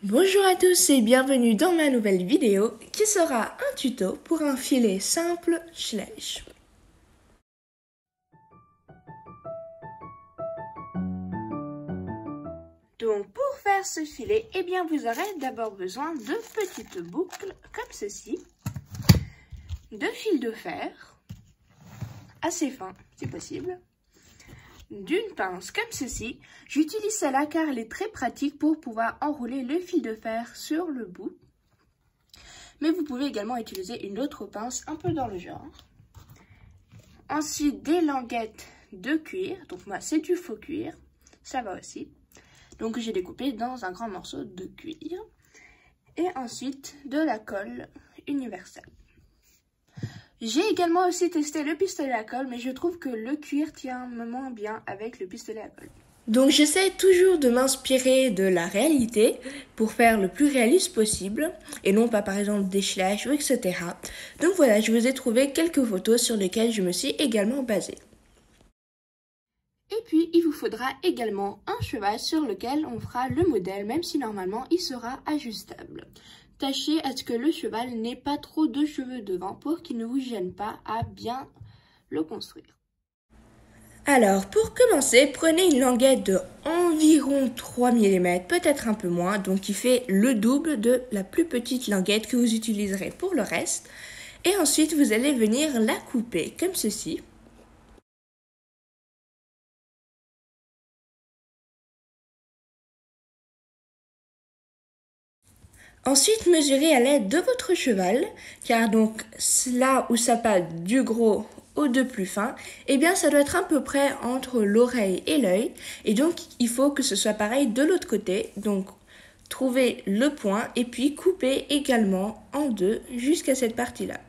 Bonjour à tous et bienvenue dans ma nouvelle vidéo qui sera un tuto pour un filet simple Schleich. Donc pour faire ce filet, vous aurez d'abord besoin de petites boucles comme ceci, de fil de fer, assez fin si possible, d'une pince comme ceci. J'utilise celle-là car elle est très pratique pour pouvoir enrouler le fil de fer sur le bout. Mais vous pouvez également utiliser une autre pince un peu dans le genre. Ensuite, des languettes de cuir. Donc moi, c'est du faux cuir. Ça va aussi. Donc j'ai découpé dans un grand morceau de cuir. Et ensuite, de la colle universelle. J'ai également aussi testé le pistolet à colle, mais je trouve que le cuir tient moins bien avec le pistolet à colle. Donc j'essaie toujours de m'inspirer de la réalité pour faire le plus réaliste possible et non pas par exemple des Schleich ou etc. Donc voilà, je vous ai trouvé quelques photos sur lesquelles je me suis également basée. Et puis il vous faudra également un cheval sur lequel on fera le modèle, même si normalement il sera ajustable. Tâchez à ce que le cheval n'ait pas trop de cheveux devant pour qu'il ne vous gêne pas à bien le construire. Alors, pour commencer, prenez une languette de environ 3 mm, peut-être un peu moins, donc qui fait le double de la plus petite languette que vous utiliserez pour le reste. Et ensuite, vous allez venir la couper comme ceci. Ensuite, mesurez à l'aide de votre cheval, car donc là où ça passe du gros au de plus fin, ça doit être à peu près entre l'oreille et l'œil. Et donc, il faut que ce soit pareil de l'autre côté. Donc, trouvez le point et puis coupez également en deux jusqu'à cette partie-là.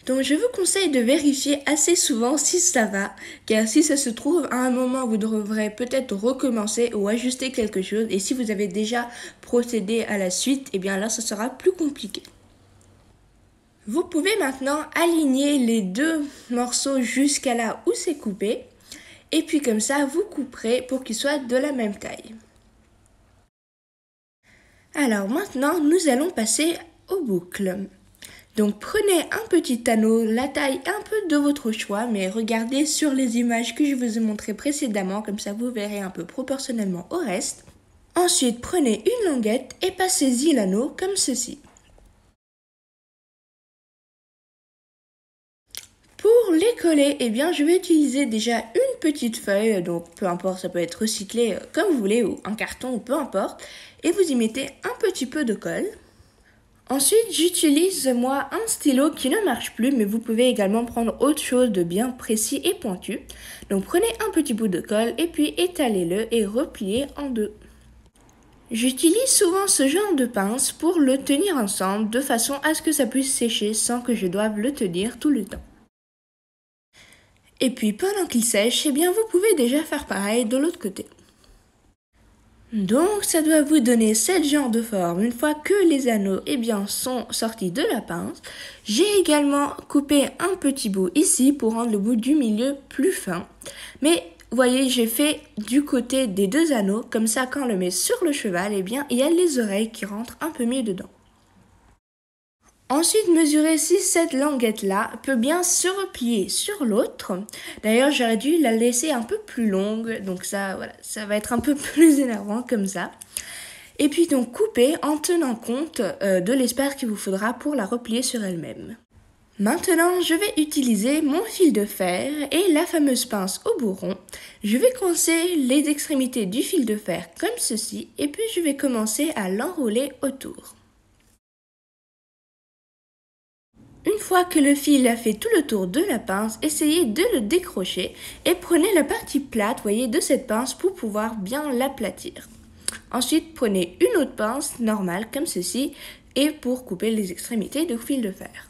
Donc je vous conseille de vérifier assez souvent si ça va, car si ça se trouve à un moment vous devrez peut-être recommencer ou ajuster quelque chose, et si vous avez déjà procédé à la suite, là ça sera plus compliqué. Vous pouvez maintenant aligner les deux morceaux jusqu'à là où c'est coupé, et puis comme ça vous couperez pour qu'ils soient de la même taille. Alors maintenant nous allons passer aux boucles. Donc prenez un petit anneau, la taille un peu de votre choix, mais regardez sur les images que je vous ai montrées précédemment, comme ça vous verrez un peu proportionnellement au reste. Ensuite prenez une languette et passez-y l'anneau comme ceci. Pour les coller, je vais utiliser déjà une petite feuille, donc peu importe, ça peut être recyclé comme vous voulez, ou un carton, ou peu importe, et vous y mettez un petit peu de colle. Ensuite, j'utilise moi un stylo qui ne marche plus, mais vous pouvez également prendre autre chose de bien précis et pointu. Donc prenez un petit bout de colle et puis étalez-le et repliez en deux. J'utilise souvent ce genre de pince pour le tenir ensemble de façon à ce que ça puisse sécher sans que je doive le tenir tout le temps. Et puis pendant qu'il sèche, vous pouvez déjà faire pareil de l'autre côté. Donc ça doit vous donner ce genre de forme une fois que les anneaux sont sortis de la pince. J'ai également coupé un petit bout ici pour rendre le bout du milieu plus fin. Mais vous voyez, j'ai fait du côté des deux anneaux, comme ça quand on le met sur le cheval, il y a les oreilles qui rentrent un peu mieux dedans. Ensuite, mesurez si cette languette-là peut bien se replier sur l'autre. D'ailleurs, j'aurais dû la laisser un peu plus longue, donc ça va être un peu plus énervant comme ça. Et puis donc, coupez en tenant compte de l'espace qu'il vous faudra pour la replier sur elle-même. Maintenant, je vais utiliser mon fil de fer et la fameuse pince au bourron. Je vais coincer les extrémités du fil de fer comme ceci, et puis je vais commencer à l'enrouler autour. Une fois que le fil a fait tout le tour de la pince, essayez de le décrocher et prenez la partie plate, de cette pince pour pouvoir bien l'aplatir. Ensuite, prenez une autre pince normale comme ceci et pour couper les extrémités du fil de fer.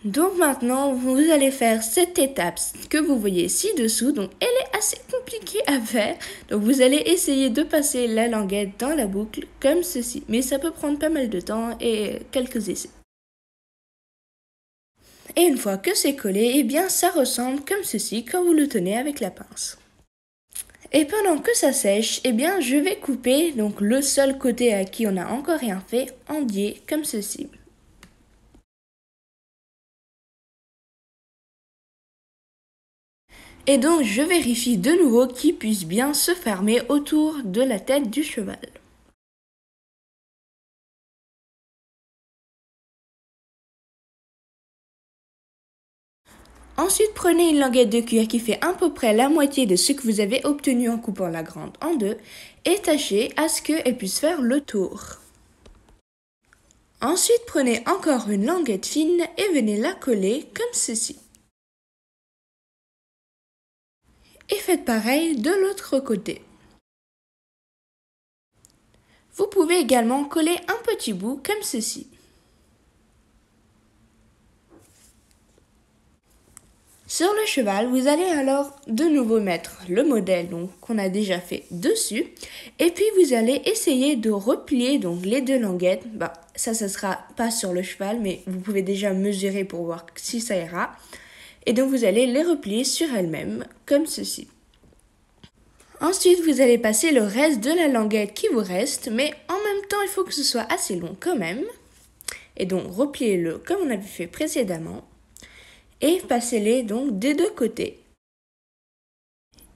Donc maintenant, vous allez faire cette étape que vous voyez ci-dessous. Donc elle est assez compliquée à faire. Donc vous allez essayer de passer la languette dans la boucle comme ceci. Mais ça peut prendre pas mal de temps et quelques essais. Et une fois que c'est collé, ça ressemble comme ceci quand vous le tenez avec la pince. Et pendant que ça sèche, eh bien je vais couper donc le seul côté à qui on n'a encore rien fait en dés comme ceci. Et donc je vérifie de nouveau qu'il puisse bien se fermer autour de la tête du cheval. Ensuite, prenez une languette de cuir qui fait à peu près la moitié de ce que vous avez obtenu en coupant la grande en deux et tâchez à ce qu'elle puisse faire le tour. Ensuite, prenez encore une languette fine et venez la coller comme ceci. Et faites pareil de l'autre côté. Vous pouvez également coller un petit bout comme ceci. Sur le cheval, vous allez alors de nouveau mettre le modèle qu'on a déjà fait dessus et puis vous allez essayer de replier donc les deux languettes. Ça sera pas sur le cheval mais vous pouvez déjà mesurer pour voir si ça ira. Et donc vous allez les replier sur elles-mêmes comme ceci. Ensuite, vous allez passer le reste de la languette qui vous reste, mais en même temps, il faut que ce soit assez long quand même. Et donc, repliez-le comme on avait fait précédemment. Et passez-les donc des deux côtés.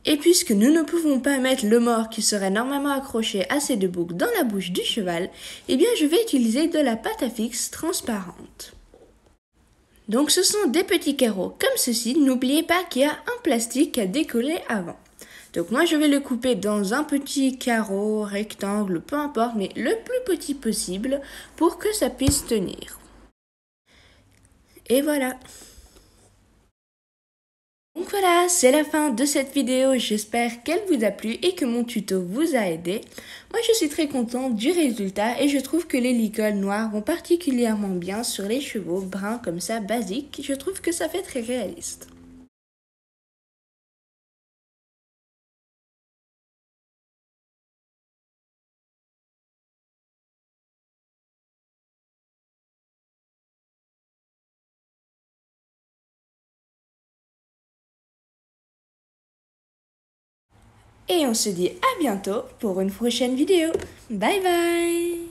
Et puisque nous ne pouvons pas mettre le mors qui serait normalement accroché à ces deux boucles dans la bouche du cheval, eh bien, je vais utiliser de la pâte à fixe transparente. Donc, ce sont des petits carreaux comme ceci. N'oubliez pas qu'il y a un plastique à décoller avant. Donc moi je vais le couper dans un petit carreau, rectangle, peu importe, mais le plus petit possible pour que ça puisse tenir. Et voilà. Donc voilà, c'est la fin de cette vidéo, j'espère qu'elle vous a plu et que mon tuto vous a aidé. Moi je suis très contente du résultat et je trouve que les licoles noires vont particulièrement bien sur les chevaux bruns comme ça, basiques. Je trouve que ça fait très réaliste. Et on se dit à bientôt pour une prochaine vidéo. Bye bye!